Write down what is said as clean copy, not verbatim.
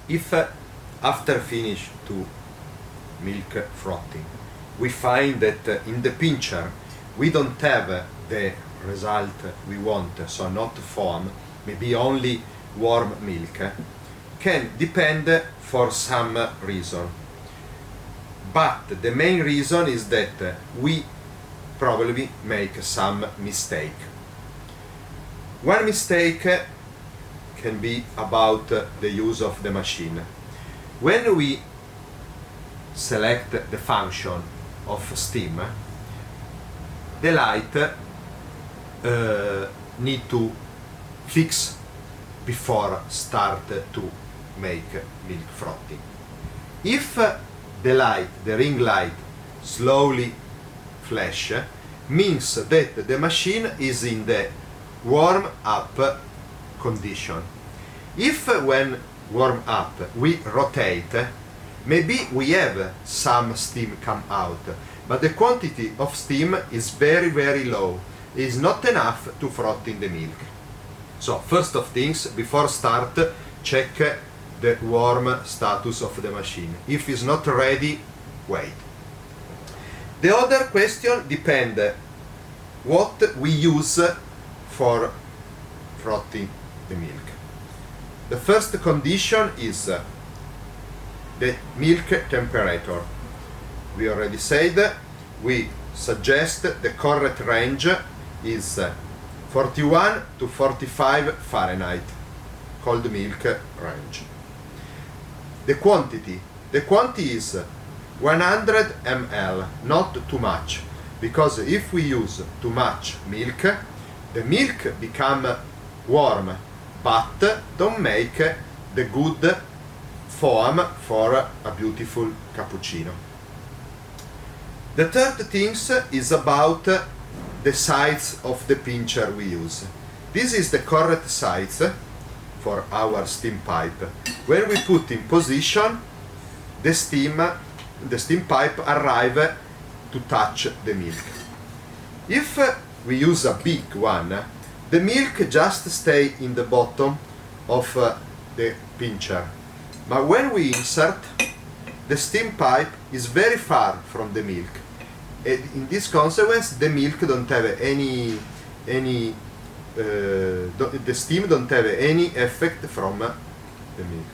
If after finish to milk frothing we find that in the pincher we don't have the result we want, so not foam, maybe only warm milk, can depend for some reason. But the main reason is that we probably make some mistake. One mistake can be about the use of the machine. When we select the function of steam, the light need to fix before start to make milk frothing. If the light, the ring light, slowly flash, means that the machine is in the warm up condition. If when warm up we rotate, maybe we have some steam come out, but the quantity of steam is very low. It is not enough to frothing the milk. So first of things, before start, check the warm status of the machine. If it's not ready, wait. The other question depends what we use for frothing the milk. The first condition is the milk temperature. We already said we suggest the correct range is 41 to 45 Fahrenheit, cold milk range. The quantity is 100 ml, not too much, because if we use too much milk, the milk become warm, but don't make the good foam for a beautiful cappuccino. The third thing is about the size of the pincher we use. This is the correct size for our steam pipe. When we put in position, the steam pipe arrive to touch the milk. If we use a big one, the milk just stay in the bottom of the pincher. But when we insert, the steam pipe is very far from the milk. And in this consequence, the milk don't have the steam don't have any effect from the milk.